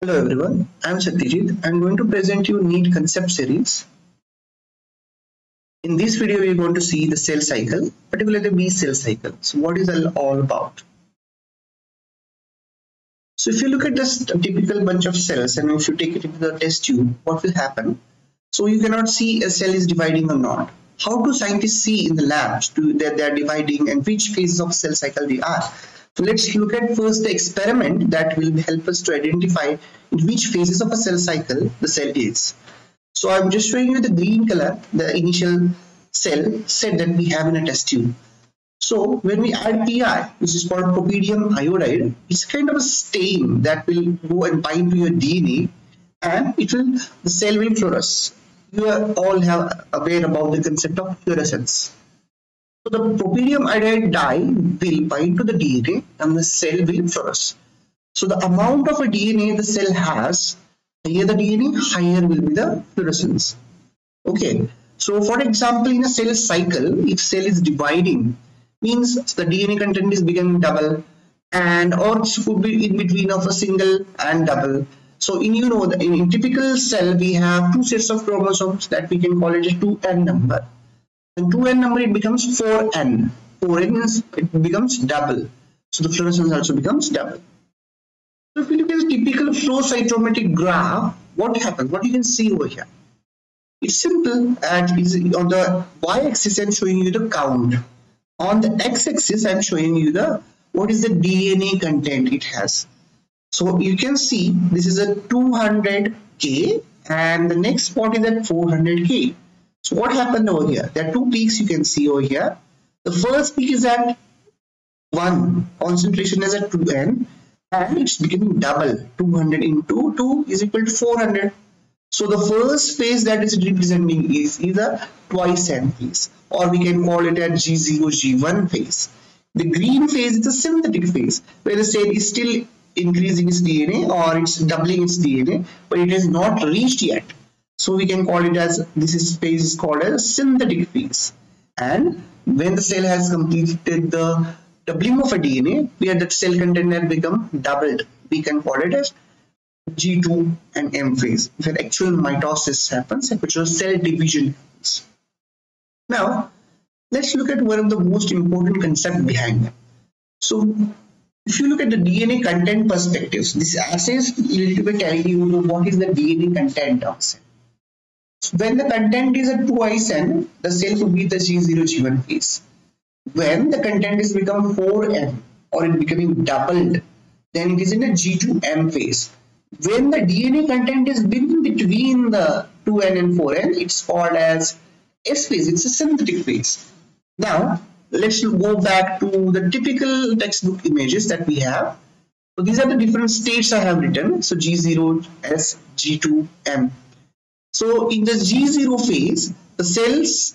Hello everyone, I am Satyajeet. I am going to present you NEET Concept series. In this video, we are going to see the cell cycle, particularly the B cell cycle. So what is it all about? So if you look at this typical bunch of cells and if you take it into the test tube, what will happen? So you cannot see a cell is dividing or not. How do scientists see in the labs that they are dividing and which phases of cell cycle they are? So let's look at first the experiment that will help us to identify in which phases of a cell cycle the cell is. So I'm just showing you the green color, the initial cell set that we have in a test tube. So when we add PI, which is called propydium iodide, it's kind of a stain that will go and bind to your DNA, and the cell will fluoresce. You all have aware about the concept of fluorescence. So the propydium iodide dye will bind to the DNA and the cell will fluoresce. So the amount of a DNA the cell has, higher the DNA, higher will be the fluorescence. Okay. So for example, in a cell cycle, if cell is dividing, means the DNA content is becoming double, and or it could be in between of a single and double. So in typical cell we have two sets of chromosomes that we can call it a 2n number. And 2n number it becomes 4n. 4n means it becomes double. So the fluorescence also becomes double. So if you look at the typical flow cytometric graph, what happens? What you can see over here? It's simple, and is on the y-axis I'm showing you the count. On the x-axis I'm showing you what is the DNA content it has. So you can see this is a 200K and the next spot is at 400K. So what happened over here? There are two peaks you can see over here. The first peak is at 1, concentration is at 2n, and it's becoming double. 200 into 2 is equal to 400. So the first phase that is representing is either twice n phase, or we can call it a G0, G1 phase. The green phase is the synthetic phase, where the cell is still increasing its DNA or it's doubling its DNA, but it has not reached yet. So we can call it as, this phase is called as synthetic phase. And when the cell has completed the doubling of a DNA, where the cell content has become doubled, we can call it as G2 and M phase, where actual mitosis happens and actual cell division happens. Now, let's look at one of the most important concepts behind them. So, if you look at the DNA content perspectives, this assay is little bit telling you what is the DNA content of cell. So when the content is at twice n, the cell could be the G0, G1 phase. When the content is become 4n or it becoming doubled, then it is in a G2M phase. When the DNA content is between the 2n and 4n, it's called as S phase. It's a synthetic phase. Now, let's go back to the typical textbook images that we have. So these are the different states I have written. So G0, S, G2, M. So in the G0 phase, the cells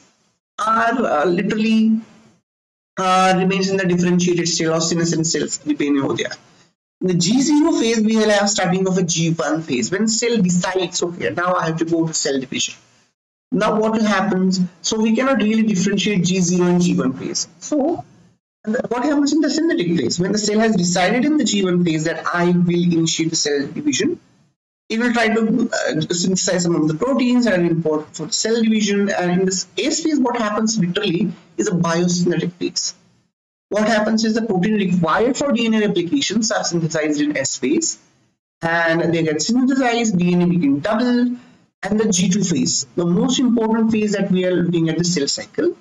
are literally remains in the differentiated state or senescent cells depending on there. In the G0 phase, we will have starting of a G1 phase when cell decides, okay, now I have to go to cell division. Now what will happen? So we cannot really differentiate G0 and G1 phase. So what happens in the synthetic phase? When the cell has decided in the G1 phase that I will initiate the cell division, it will try to synthesize some of the proteins and import for cell division. And in this S phase, what happens literally is a biosynthetic phase. What happens is the protein required for DNA replications are synthesized in S phase, and they get synthesized, DNA became double, and the G2 phase, the most important phase that we are looking at the cell cycle,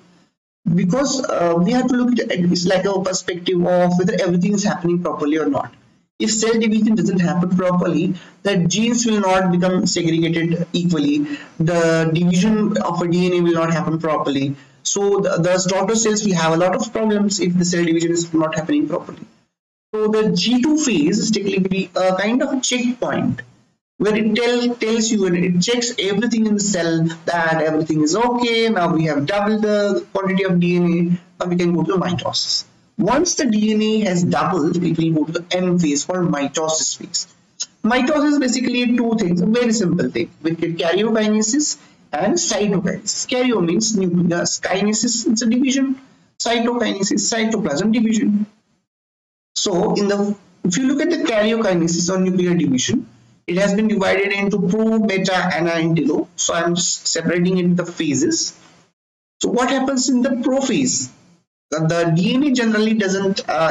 because we have to look at it's like a perspective of whether everything is happening properly or not. If cell division doesn't happen properly, the genes will not become segregated equally. The division of a DNA will not happen properly. So the daughter cells will have a lot of problems if the cell division is not happening properly. So the G2 phase is technically a kind of a checkpoint where it tells you, and it checks everything in the cell that everything is okay. Now we have doubled the quantity of DNA. Now we can go to the mitosis. Once the DNA has doubled, it will go to the M phase called mitosis phase. Mitosis is basically two things, a very simple thing. We get karyokinesis and cytokinesis. Karyo means nucleus, kinesis it's a division, cytokinesis cytoplasm division. So if you look at the karyokinesis or nuclear division, It has been divided into pro, meta, ana, and telo. So I'm just separating it into the phases. So what happens in the pro phase? The DNA generally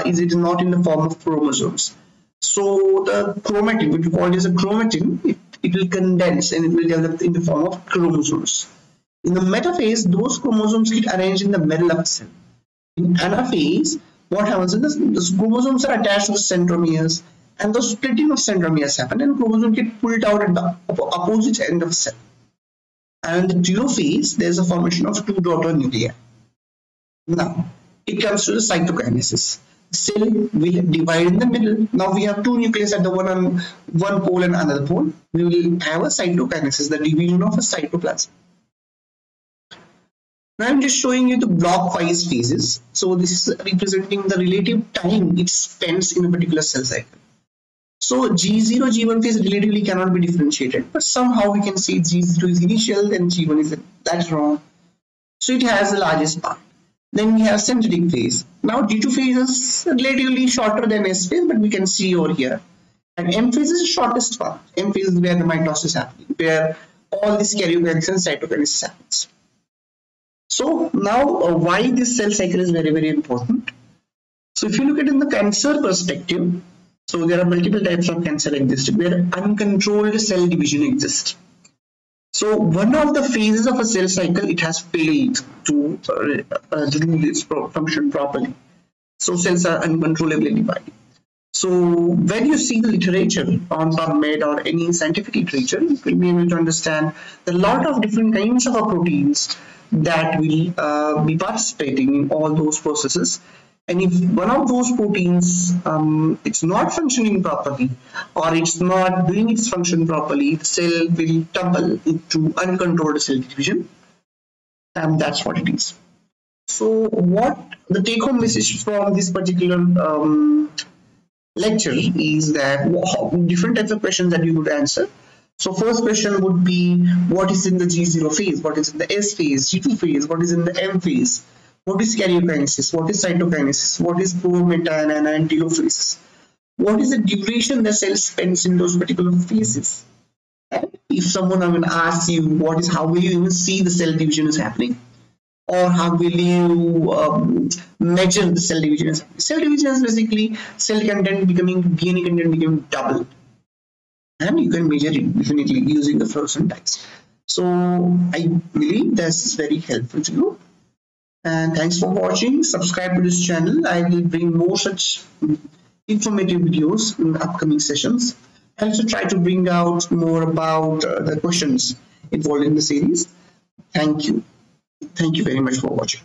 is it not in the form of chromosomes. So the chromatin, which we call as a chromatin, it will condense and it will develop in the form of chromosomes. In the metaphase, those chromosomes get arranged in the middle of the cell. In anaphase, what happens is the chromosomes are attached to the centromeres, and the splitting of centromeres happen, and chromosomes get pulled out at the opposite end of the cell. And in the telophase, there is a formation of two daughter nuclei. Now, it comes to the cytokinesis. The cell will divide in the middle. Now we have two nucleus at the one pole and another pole. We will have a cytokinesis, the division of a cytoplasm. Now I'm just showing you the block-wise phases. So this is representing the relative time it spends in a particular cell cycle. So G0, G1 phase relatively cannot be differentiated, but somehow we can see G0 is initial and G1 is later on. So it has the largest part. Then we have synthetic phase. Now G2 phase is relatively shorter than S phase, but we can see over here. And M phase is the shortest part. M phase is where the mitosis happens, where all this karyokinesis and cytokinesis happens. So now why this cell cycle is very, very important. So if you look at it in the cancer perspective, so there are multiple types of cancer exist where uncontrolled cell division exists. So one of the phases of a cell cycle, it has failed to do this function properly. So cells are uncontrollably divided. So when you see the literature on PubMed or any scientific literature, you will be able to understand a lot of different kinds of proteins that will be participating in all those processes. And if one of those proteins it's not functioning properly, or it's not doing its function properly, the cell will tumble into uncontrolled cell division, and that's what it is. So what the take-home message from this particular lecture is that different types of questions that you could answer. So first question would be, what is in the G0 phase, what is in the S phase, G2 phase, what is in the M phase, what is karyokinesis, what is cytokinesis, what is pro, meta, ana, and telophase, what is the duration the cell spends in those particular phases. And if someone asks you how will you even see the cell division is happening, or how will you measure the cell division is happening. Cell division is basically cell content becoming, DNA content becoming double. And you can measure it definitely using the fluorescent dyes. So I believe this is very helpful to you. And thanks for watching. Subscribe to this channel. I will bring more such informative videos in upcoming sessions. I also try to bring out more about the questions involved in the series. Thank you. Thank you very much for watching.